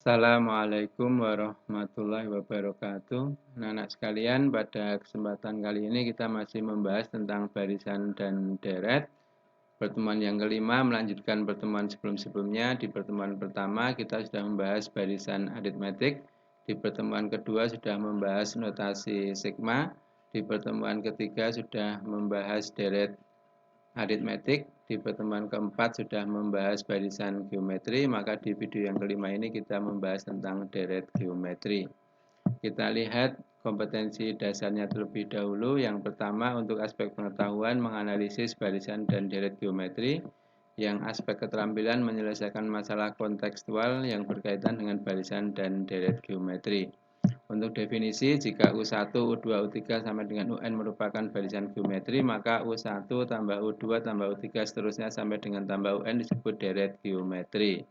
Assalamualaikum warahmatullahi wabarakatuh. Anak-anak sekalian, pada kesempatan kali ini kita masih membahas tentang barisan dan deret. Pertemuan yang kelima melanjutkan pertemuan sebelum-sebelumnya. Di pertemuan pertama kita sudah membahas barisan aritmetik. Di pertemuan kedua sudah membahas notasi sigma. Di pertemuan ketiga sudah membahas deret aritmetik. Di pertemuan keempat sudah membahas barisan geometri, maka di video yang kelima ini kita membahas tentang deret geometri. Kita lihat kompetensi dasarnya terlebih dahulu. Yang pertama, untuk aspek pengetahuan menganalisis barisan dan deret geometri. Yang aspek keterampilan menyelesaikan masalah kontekstual yang berkaitan dengan barisan dan deret geometri. Untuk definisi, jika U1, U2, U3 sama dengan UN merupakan barisan geometri, maka U1 tambah U2 tambah U3 seterusnya sampai dengan tambah UN disebut deret geometri.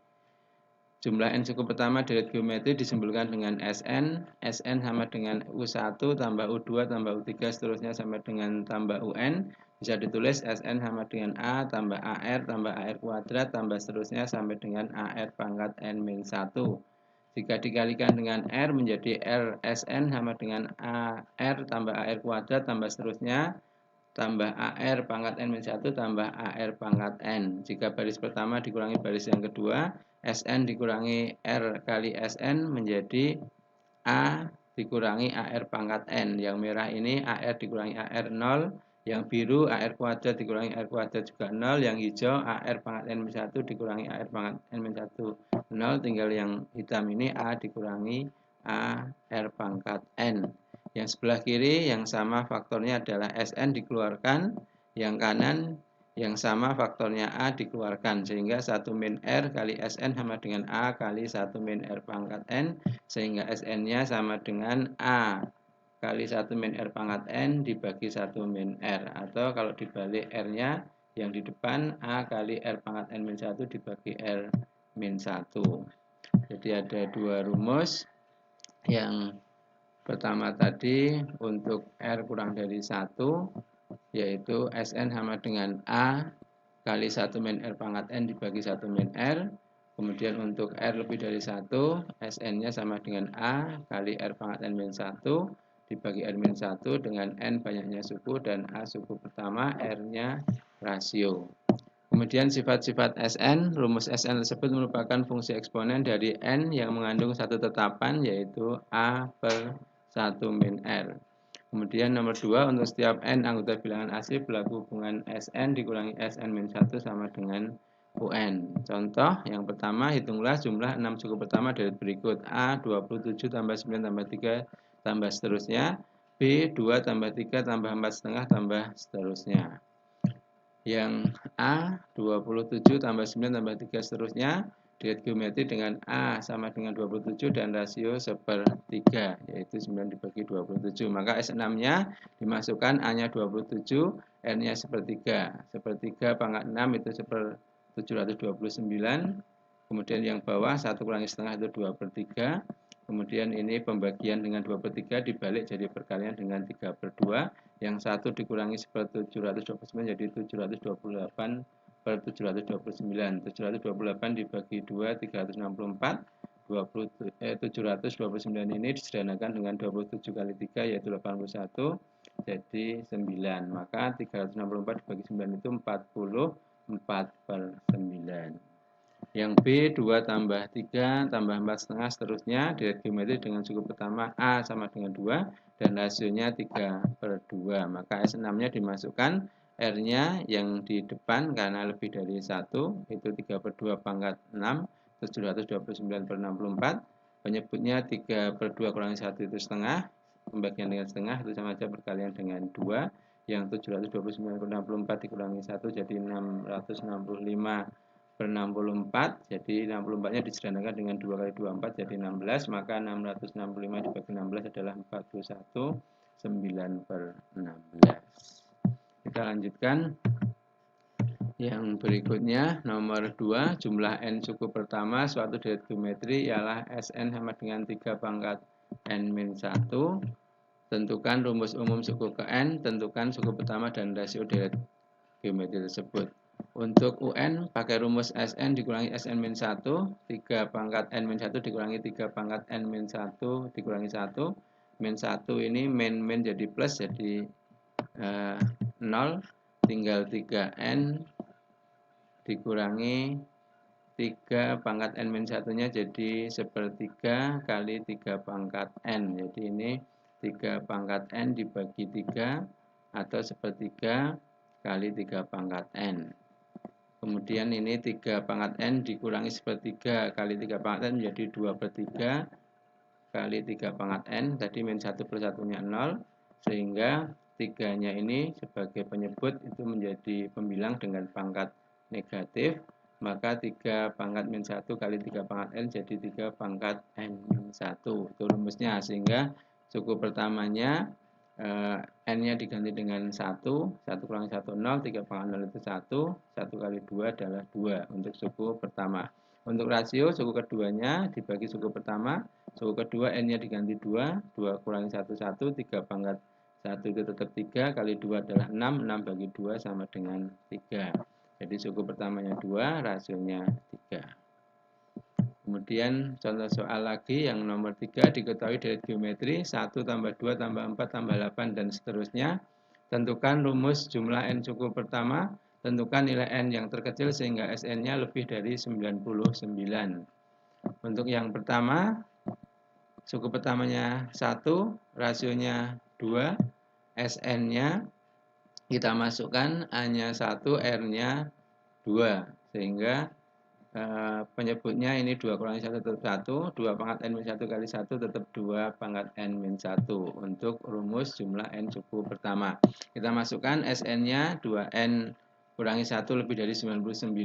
Jumlah N suku pertama deret geometri disimpulkan dengan Sn. Sn sama dengan U1 tambah U2 tambah U3 seterusnya sampai dengan tambah UN. Bisa ditulis Sn sama dengan A tambah AR tambah AR kuadrat tambah seterusnya sampai dengan AR pangkat N-1. Jika dikalikan dengan R menjadi RSN sama dengan AR tambah AR kuadrat tambah seterusnya tambah AR pangkat N-1 tambah AR pangkat N. Jika baris pertama dikurangi baris yang kedua, Sn dikurangi R kali Sn menjadi A dikurangi AR pangkat N. Yang merah ini AR dikurangi AR 0, yang biru AR kuadrat dikurangi AR kuadrat juga 0, yang hijau AR pangkat N-1 dikurangi AR pangkat N-1 0, tinggal yang hitam ini A dikurangi AR pangkat N. Yang sebelah kiri yang sama faktornya adalah Sn dikeluarkan, yang kanan yang sama faktornya A dikeluarkan, sehingga 1 min R kali Sn sama dengan A kali 1 min R pangkat N, sehingga Sn-nya sama dengan A kali 1 min R pangkat N dibagi 1 min R, atau kalau dibalik R-nya yang di depan A kali R pangkat N-1 dibagi R-1. Jadi ada dua rumus. Yang pertama tadi untuk R kurang dari 1, yaitu Sn sama dengan A kali 1 min R pangkat N dibagi 1 min R. Kemudian untuk R lebih dari 1, Sn-nya sama dengan A kali R pangkat N-1 dibagi R-1 dengan N banyaknya suku dan A suku pertama, R-nya rasio. Kemudian sifat-sifat Sn, rumus Sn tersebut merupakan fungsi eksponen dari N yang mengandung satu tetapan, yaitu A per 1 min R. Kemudian nomor 2, untuk setiap N anggota bilangan asli berlaku hubungan Sn dikurangi Sn-1 sama dengan UN. Contoh yang pertama, hitunglah jumlah 6 suku pertama dari berikut: A 27 tambah 9 tambah 3 tambah seterusnya, B 2 tambah 3 tambah 4 setengah tambah seterusnya. Yang A 27 tambah 9 tambah 3 seterusnya, deret geometri dengan A sama dengan 27 dan rasio 1/3, yaitu 9 dibagi 27. Maka S6-nya dimasukkan, A-nya 27, R-nya 1/3. 1/3 pangkat 6 itu 729. Kemudian yang bawah 1 kurangi setengah itu 2/3. Kemudian ini pembagian dengan 2/3 dibalik jadi perkalian dengan 3/2. Yang 1 dikurangi 729 jadi 728/729. 728 dibagi 2, 364. 729 ini disederhanakan dengan 27 kali 3 yaitu 81, jadi 9. Maka 364 dibagi 9 itu 44/9. Yang B 2 tambah 3 tambah 4 setengah seterusnya, deret geometri dengan suku pertama A sama dengan 2 dan rasionya 3/2. Maka S6-nya dimasukkan, R-nya yang di depan karena lebih dari 1 itu 3/2 pangkat 6, 729/64. Penyebutnya 3/2 kurangi 1 itu setengah, pembagian dengan setengah itu sama saja perkalian dengan 2. Yang 729/64 dikurangi 1 jadi 665/64, jadi 64-nya disederhanakan dengan 2 kali 24 jadi 16, maka 665 dibagi 16 adalah 41/9/16. Kita lanjutkan. Yang berikutnya nomor 2, jumlah N suku pertama suatu deret geometri ialah Sn sama dengan 3 pangkat N-1. Tentukan rumus umum suku ke N, tentukan suku pertama dan rasio deret geometri tersebut. Untuk UN pakai rumus SN dikurangi SN-1, 3 pangkat N-1 dikurangi 3 pangkat N-1 dikurangi 1. Min 1 ini min jadi plus, jadi 0. Tinggal 3N dikurangi 3 pangkat N-1 nya jadi sepertiga kali 3 pangkat N. Jadi ini 3 pangkat N dibagi 3 atau sepertiga kali 3 pangkat N. Kemudian ini 3 pangkat N dikurangi sepertiga kali 3 pangkat N menjadi 2/3 kali 3 pangkat N. Tadi min 1 plus 1-nya 0. Sehingga 3-nya ini sebagai penyebut itu menjadi pembilang dengan pangkat negatif. Maka 3 pangkat min 1 kali 3 pangkat N jadi 3 pangkat N-1. Itu rumusnya. Sehingga suku pertamanya N-nya diganti dengan 1, 1 kurangi 1, 0, 3 pangkat 0 itu 1, 1 kali 2 adalah 2 untuk suku pertama. Untuk rasio, suku keduanya dibagi suku pertama, suku kedua N-nya diganti 2, 2 kurangi 1, 1, 3 pangkat 1 itu tetap 3, kali 2 adalah 6, 6 bagi 2 sama dengan 3. Jadi suku pertamanya 2, rasionya 3. Kemudian contoh soal lagi yang nomor 3 diketahui dari geometri 1 tambah 2 tambah 4 tambah 8 dan seterusnya. Tentukan rumus jumlah N suku pertama, tentukan nilai N yang terkecil sehingga SN-nya lebih dari 99. Untuk yang pertama, suku pertamanya 1, rasionya 2, SN-nya kita masukkan A-nya 1, R-nya 2, sehingga penyebutnya ini 2 kurangi 1 tetap 1, 2 pangkat N-1 kali 1 tetap 2 pangkat N-1 untuk rumus jumlah N suku pertama. Kita masukkan SN-nya 2N kurangi 1 lebih dari 99,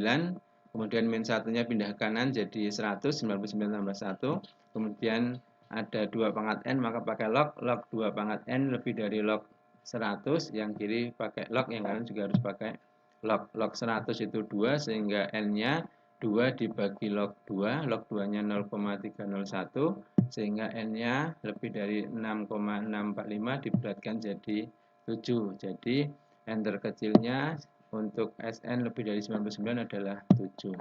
kemudian min 1-nya pindah ke kanan jadi 100, 99 tambah 1, kemudian ada 2 pangkat N maka pakai log, log 2 pangkat N lebih dari log 100, yang kiri pakai log, yang kanan juga harus pakai log. Log 100 itu 2 sehingga N-nya 2 dibagi log 2, log 2-nya 0,301, sehingga N-nya lebih dari 6,645 diberatkan jadi 7. Jadi N terkecilnya untuk SN lebih dari 99 adalah 7.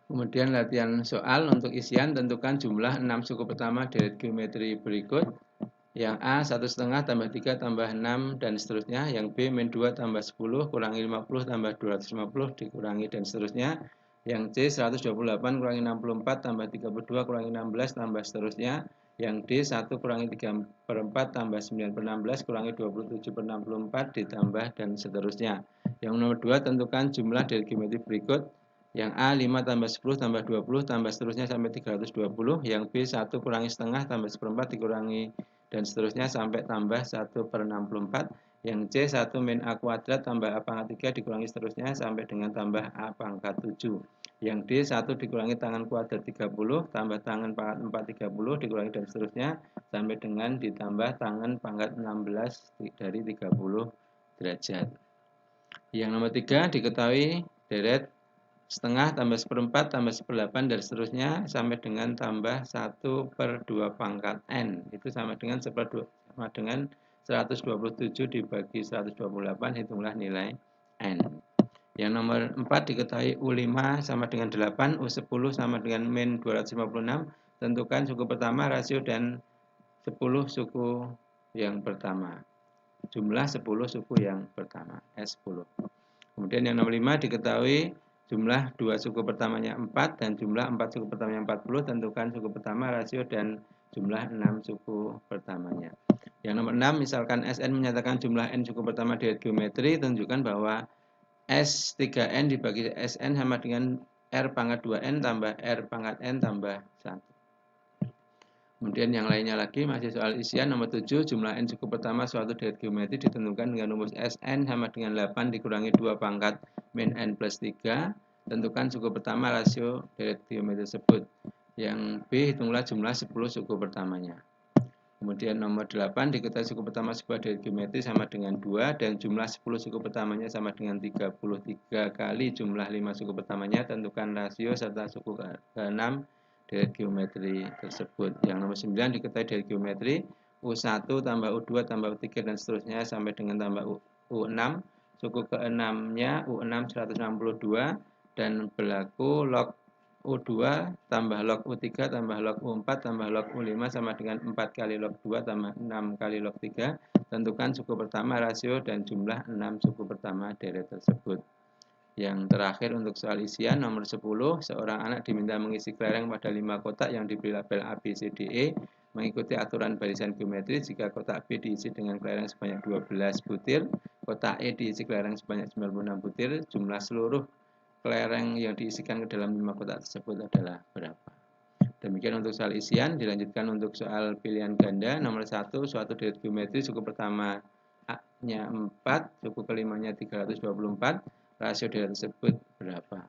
Kemudian latihan soal untuk isian, tentukan jumlah 6 suku pertama dari geometri berikut. Yang A 1,5 tambah 3 tambah 6 dan seterusnya. Yang B min 2 tambah 10 kurangi 50 tambah 250 dikurangi dan seterusnya. Yang C 128 kurangi 64 tambah 32 kurangi 16 tambah seterusnya. Yang D 1 kurangi 3/4 tambah 9/16 kurangi 27/64 ditambah dan seterusnya. Yang nomor 2 tentukan jumlah dari geometri berikut. Yang A 5 tambah 10 tambah 20 tambah seterusnya sampai 320. Yang B 1 kurangi setengah tambah 1/4 dikurangi dan seterusnya sampai tambah 1/64. Yang C 1 min A kuadrat tambah A pangkat 3 dikurangi seterusnya sampai dengan tambah A pangkat 7. Yang D 1 dikurangi tangan kuadrat 30 tambah tangan pangkat 4 30 dikurangi dan seterusnya sampai dengan ditambah tangan pangkat 16 dari 30 derajat. Yang nomor 3 diketahui deret setengah tambah 1/4 tambah 1/8 dan seterusnya sampai dengan tambah 1/2 pangkat N. Itu sama dengan 127 dibagi 128, hitunglah nilai N. Yang nomor 4 diketahui U5 sama dengan 8, U10 sama dengan min 256. Tentukan suku pertama, rasio dan 10 suku yang pertama. Jumlah 10 suku yang pertama, S10. Kemudian yang nomor 5 diketahui jumlah 2 suku pertamanya 4 dan jumlah 4 suku pertamanya 40. Tentukan suku pertama, rasio dan jumlah 6 suku pertamanya. Yang nomor 6, misalkan SN menyatakan jumlah N suku pertama dari geometri, tunjukkan bahwa S3N dibagi SN sama dengan R pangkat 2N tambah R pangkat N tambah 1. Kemudian yang lainnya lagi masih soal isian nomor 7, jumlah N suku pertama suatu deret geometri ditentukan dengan rumus SN sama dengan 8 dikurangi 2 pangkat min N plus 3. Tentukan suku pertama rasio deret geometri tersebut. Yang B, hitunglah jumlah 10 suku pertamanya. Kemudian nomor 8, diketahui suku pertama sebuah deret geometri sama dengan 2 dan jumlah 10 suku pertamanya sama dengan 33 kali jumlah 5 suku pertamanya. Tentukan rasio serta suku ke-6 deret geometri tersebut. Yang nomor 9 diketahui deret geometri U1 tambah U2 tambah U3 dan seterusnya sampai dengan tambah U6. suku ke-6-nya U6 162 dan berlaku log U2 tambah log U3 tambah log U4 tambah log U5 sama dengan 4 kali log 2 tambah 6 kali log 3. Tentukan suku pertama, rasio, dan jumlah 6 suku pertama deret tersebut. Yang terakhir untuk soal isian nomor 10, seorang anak diminta mengisi kelereng pada 5 kotak yang diberi label A, B, C, D, E mengikuti aturan barisan geometris. Jika kotak B diisi dengan kelereng sebanyak 12 butir, kotak E diisi kelereng sebanyak 96 butir, jumlah seluruh kelereng yang diisikan ke dalam 5 kotak tersebut adalah berapa? Demikian untuk soal isian. Dilanjutkan untuk soal pilihan ganda. Nomor 1, suatu deret geometris suku pertama A-nya 4, suku kelimanya 324, rasio deret tersebut berapa?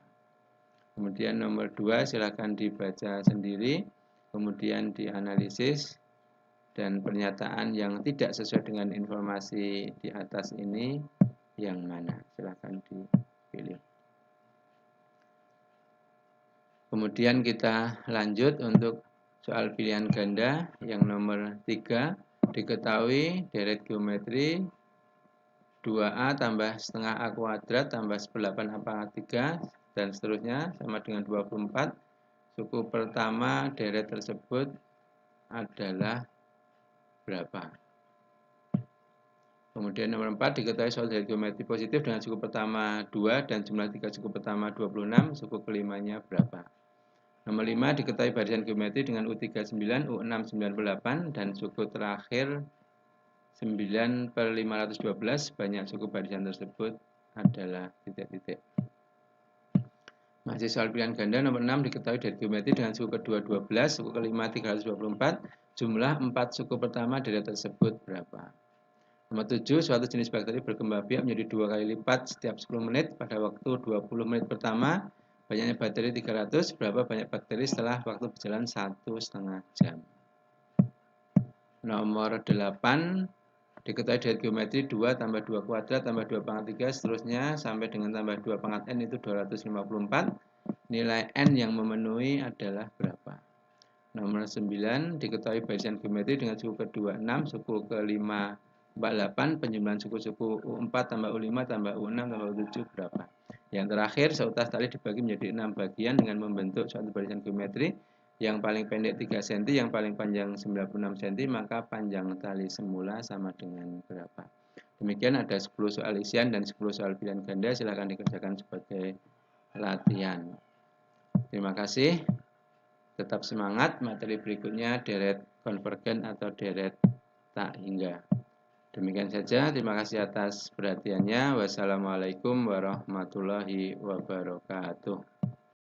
Kemudian nomor 2, silakan dibaca sendiri, kemudian dianalisis, dan pernyataan yang tidak sesuai dengan informasi di atas ini yang mana? Silakan dipilih. Kemudian kita lanjut untuk soal pilihan ganda yang nomor 3. Diketahui deret geometri 2A tambah setengah A kuadrat tambah 18 A pangkat 3 dan seterusnya sama dengan 24. Suku pertama deret tersebut adalah berapa? Kemudian nomor 4, diketahui soal deret geometri positif dengan suku pertama 2 dan jumlah 3 suku pertama 26, suku kelimanya berapa? Nomor 5, diketahui barisan geometri dengan U39, U6 98, dan suku terakhir 9 per 512, banyak suku barisan tersebut adalah titik-titik. Masih soal pilihan ganda nomor 6, diketahui deret geometri dengan suku kedua 12, suku kelima 324, jumlah 4 suku pertama deret tersebut berapa? Nomor 7, suatu jenis bakteri berkembang biak menjadi 2 kali lipat setiap 10 menit pada waktu 20 menit pertama. Banyaknya bakteri 300, berapa banyak bakteri setelah waktu berjalan 1,5 jam. Nomor 8, diketahui deret geometri 2 tambah 2 kuadrat tambah 2 pangkat 3, seterusnya sampai dengan tambah 2 pangkat n itu 254. Nilai n yang memenuhi adalah berapa? Nomor 9, diketahui barisan geometri dengan suku kedua 6, suku kelima 48, penjumlahan suku-suku U4 tambah U5 tambah U6 tambah U7 berapa? Yang terakhir, seutas tali dibagi menjadi 6 bagian dengan membentuk suatu barisan geometri. Yang paling pendek 3 cm, yang paling panjang 96 cm, maka panjang tali semula sama dengan berapa? Demikian ada 10 soal isian dan 10 soal pilihan ganda. Silakan dikerjakan sebagai latihan. Terima kasih. Tetap semangat, materi berikutnya deret konvergen atau deret tak hingga. Demikian saja, terima kasih atas perhatiannya. Wassalamualaikum warahmatullahi wabarakatuh.